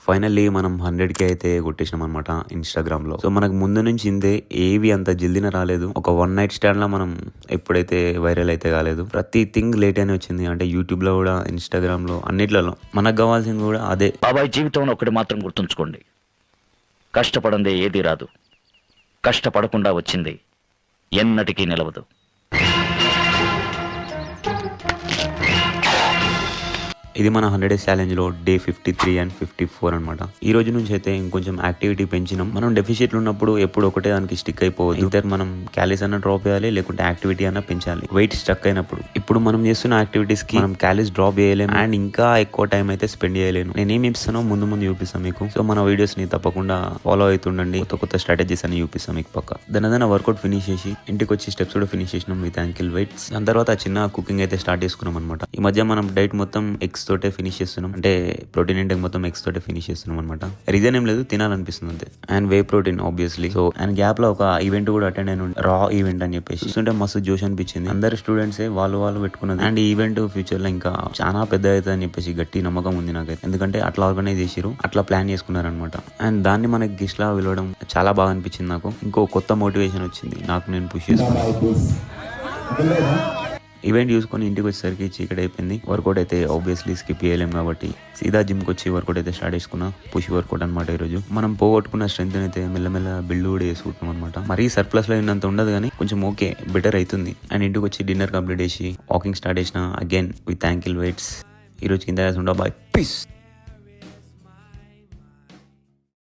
Finally మనం 100K అయితే కొట్టేసినాం అనమాట ఇన్స్టాగ్రామ్ లో. సో మనకు ముందు నుంచి ఇందే ఏవి అంత జల్దిన రాలేదు. ఒక వన్ నైట్ స్టాండ్ లో మనం ఎప్పుడైతే వైరల్ అయితే కాలేదు. ప్రతి థింగ్ లేట్ అని వచ్చింది. అంటే యూట్యూబ్ లో కూడా, ఇన్స్టాగ్రామ్ లో, అన్నిట్లలో మనకు కావాల్సింది కూడా అదే. బాబాయ్ జీవితంలో ఒకటి మాత్రం గుర్తుంచుకోండి, కష్టపడందే ఏది రాదు, కష్టపడకుండా వచ్చింది ఎన్నటికీ నిలవదు. ఇది మన 100 Days ఛాలెంజ్ లో డే 53 అండ్ 54 అనమాట. ఈ రోజు నుంచి అయితే ఇంకొంచెం యాక్టివిటీ పెంచినాం. మనం డెఫిషిట్ ఉన్నప్పుడు ఎప్పుడు ఒకటే దానికి స్టిక్ అయిపోవద్దు. ఇద్దరు మనం క్యాలీస్ అన్న డ్రాప్ చేయాలి, లేకుంటే యాక్టివిటీ అన్న పెంచాలి. వెయిట్ స్టక్ అయినప్పుడు ఇప్పుడు మనం చేస్తున్న యాక్టివిటీస్ కి మనం క్యాలీస్ డ్రాప్ చేయలేము అండ్ ఇంకా ఎక్కువ టైం అయితే స్పెండ్ చేయలేను. నేనేం ఇస్తానో ముందు చూపిస్తాను మీకు. సో మన వీడియోస్ ని తప్పకుండా ఫాలో అవుతుండండి. కొత్త స్ట్రాటజీస్ అని చూపిస్తాను మీకు పక్క. దాని వర్కౌట్ ఫినిష్ చేసి ఇంటికి వచ్చి స్టెప్స్ కూడా ఫినిష్ చేసినాం విత్ యాంకిల్ వెయిట్స్. దాని తర్వాత చిన్న కుకింగ్ అయితే స్టార్ట్ చేసుకున్నాం అనమాట. ఈ మధ్య మనం డైట్ మొత్తం ఎగ్స్ తోటే ఫినిష్ చేస్తున్నాం. అంటే ప్రోటీన్ ఇంటెక్ మొత్తం ఎగ్స్ తోటే ఫినిష్ చేస్తున్నాం అనమాట. రీజన్ ఏం లేదు, తినాలనిపిస్తుంది అంతే. And whey protein obviously. So and gap లో ఒక ఈవెంట్ కూడా అటెండ్ అయిన రా ఈవెంట్ అని చెప్పేసి చూస్తుంటే మస్తు జోష్ అనిపించింది. అందరు స్టూడెంట్స్ వాళ్ళు పెట్టుకున్నది. అండ్ ఈవెంట్ ఫ్యూచర్ లో ఇంకా చాలా పెద్ద అవుతుంది అని చెప్పేసి గట్టి నమ్మకం ఉంది నాకైతే. ఎందుకంటే అట్లా ఆర్గనైజ్ చేసిరు, అట్లా ప్లాన్ చేసుకున్నారు అనమాట. అండ్ దాన్ని మనకి గెస్ట్ లా పిలవడం చాలా బాగా అనిపించింది నాకు. ఇంకో కొత్త మోటివేషన్ వచ్చింది నాకు, నేను పుష్ చేసుకున్నాను. ఈవెంట్ చూసుకొని ఇంటికి వచ్చేసరికి చీకటి అయిపోయింది. వర్కౌట్ అయితే ఆబ్వియస్లీ స్కిప్ చేయలేం కాబట్టి సీదా జిమ్కి వచ్చి వర్కౌట్ అయితే స్టార్ట్ చేసుకున్నా. పుష్ వర్కౌట్ అనమాట. ఈరోజు మనం పోగొట్టుకున్న స్ట్రెంత్ అయితే మెల్లమెల్ల బిల్డ్ కూడా చేసుకుంటున్నాం అనమాట. మరీ సర్ప్లస్ లో అయినంత ఉండదు కానీ కొంచెం ఓకే బెటర్ అవుతుంది. అండ్ ఇంటికి వచ్చి డిన్నర్ కంప్లీట్ చేసి వాకింగ్ స్టార్ట్ చేసిన అగైన్ విత్ యాంకిల్ వెయిట్స్. ఈ రోజు కింద బాయ్ పీస్.